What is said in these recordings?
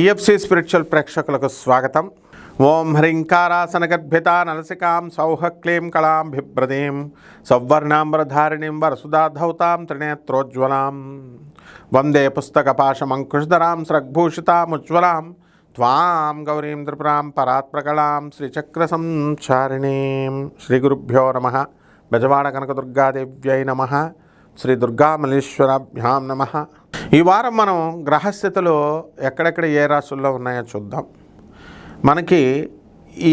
TFC spiritual ప్రేక్షకులకు స్వాగతం. ఓం హ్రీంకారాసనగర్భితా నలసికాం సౌహక్లీం కళాం బిభ్రదీం సౌవర్ణాంబరధారిణీం వరసుధాధౌతాం త్రినేత్రోజ్వలాం వందే పుస్తకపాశమంకుశధరాం స్రగ్భూషితాముజ్వలాం త్వాం గౌరీం త్రిపురాం పరాత్ప్రకళాం శ్రీచక్రసంచారిణీం. శ్రీ గురుభ్యో నమః. బెజవాడ కనకదుర్గాదేవ్యై నమః. శ్రీ దుర్గామల్లీశ్వరాభ్యాం నమః. ఈ వారం మనం గ్రహస్థితులు ఎక్కడెక్కడ ఏ రాశుల్లో ఉన్నాయో చూద్దాం. మనకి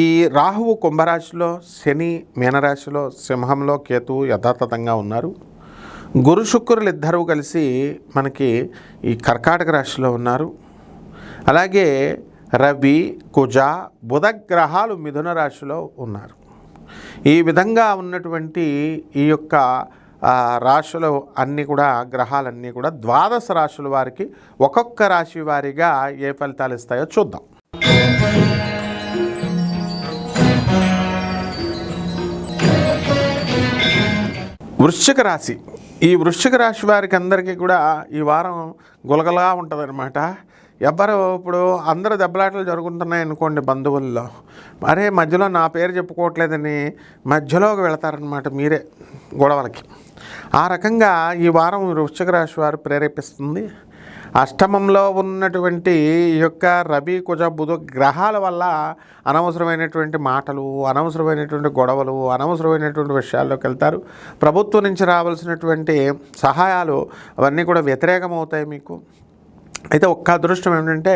ఈ రాహువు కుంభరాశిలో, శని మీనరాశిలో, సింహంలో కేతువు యథాతథంగా ఉన్నారు. గురు శుక్రులు ఇద్దరూ కలిసి మనకి ఈ కర్కాటక రాశిలో ఉన్నారు. అలాగే రవి, కుజ, బుధ గ్రహాలు మిథున రాశిలో ఉన్నారు. ఈ విధంగా ఉన్నటువంటి ఈ యొక్క రాశులు అన్నీ కూడా, గ్రహాలన్నీ కూడా ద్వాదశ రాశుల వారికి ఒక్కొక్క రాశి వారిగా ఏ ఫలితాలు ఇస్తాయో చూద్దాం. వృశ్చిక రాశి. ఈ వృశ్చిక రాశి వారికి అందరికీ కూడా ఈ వారం గులగలా ఉంటుందన్నమాట. ఇప్పుడు అందరూ దెబ్బలాటలు జరుగుతున్నాయి అనుకోండి బంధువుల్లో, అరే మధ్యలో నా పేరు చెప్పుకోవట్లేదని మధ్యలోకి వెళతారనమాట మీరే గొడవలకి. ఆ రకంగా ఈ వారం వృశ్చిక రాశి వారు ప్రేరేపిస్తుంది. అష్టమంలో ఉన్నటువంటి ఈ యొక్క రవి, కుజ, బుధ గ్రహాల వల్ల అనవసరమైనటువంటి మాటలు, అనవసరమైనటువంటి గొడవలు, అనవసరమైనటువంటి విషయాల్లోకి వెళ్తారు. ప్రభుత్వం నుంచి రావాల్సినటువంటి సహాయాలు అవన్నీ కూడా వ్యతిరేకమవుతాయి మీకు. అయితే ఒక్క అదృష్టం ఏమిటంటే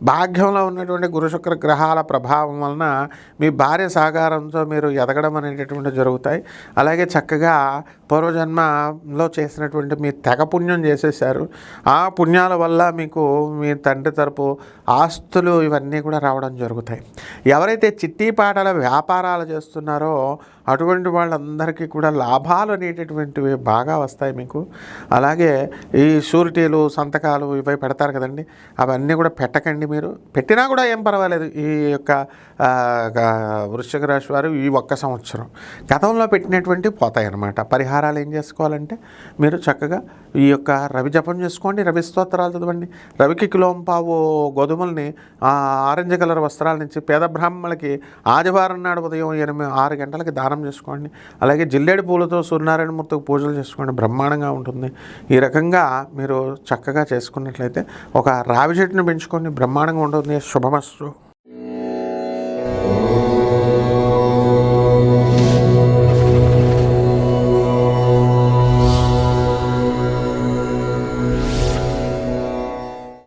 భాగ్యంలో ఉన్నటువంటి గురు శుక్ర గ్రహాల ప్రభావం వలన మీ భార్య సహకారంతో మీరు ఎదగడం అనేటటువంటి జరుగుతాయి. అలాగే చక్కగా పూర్వజన్మలో చేసినటువంటి మీ తెగ పుణ్యం చేసేసారు. ఆ పుణ్యాల వల్ల మీకు మీ తండ్రి తరపు ఆస్తులు ఇవన్నీ కూడా రావడం జరుగుతాయి. ఎవరైతే చిట్టీపాటల వ్యాపారాలు చేస్తున్నారో అటువంటి వాళ్ళందరికీ కూడా లాభాలు అనేటటువంటివి బాగా వస్తాయి మీకు. అలాగే ఈ షూరిటీలు, సంతకాలు ఇవి పెడతారు కదండి, అవన్నీ కూడా పెట్టకండి. మీరు పెట్టినా కూడా ఏం పర్వాలేదు. ఈ యొక్క వృశ్చిక రాశి వారు ఈ ఒక్క సంవత్సరం గతంలో పెట్టినటువంటి పోతాయి అన్నమాట. పరిహారాలు ఏం చేసుకోవాలంటే మీరు చక్కగా ఈ యొక్క రవి జపం చేసుకోండి, రవి స్తోత్రాలు చదవండి. రవికి కిలోంపావు గోధుమల్ని ఆరెంజ్ కలర్ వస్త్రాల నుంచి పేద బ్రాహ్మణులకి ఆదివారం నాడు ఉదయం 6 గంటలకి దానం చేసుకోండి. అలాగే జిల్లేడు పూలతో సూర్యనారాయణమూర్తికి పూజలు చేసుకోండి, బ్రహ్మాండంగా ఉంటుంది. ఈ రకంగా మీరు చక్కగా చేసుకున్నట్లయితే ఒక రావి చెట్టును పెంచుకోండి, బ్రహ్మాండంగా ఉంటుంది. శుభమస్తు.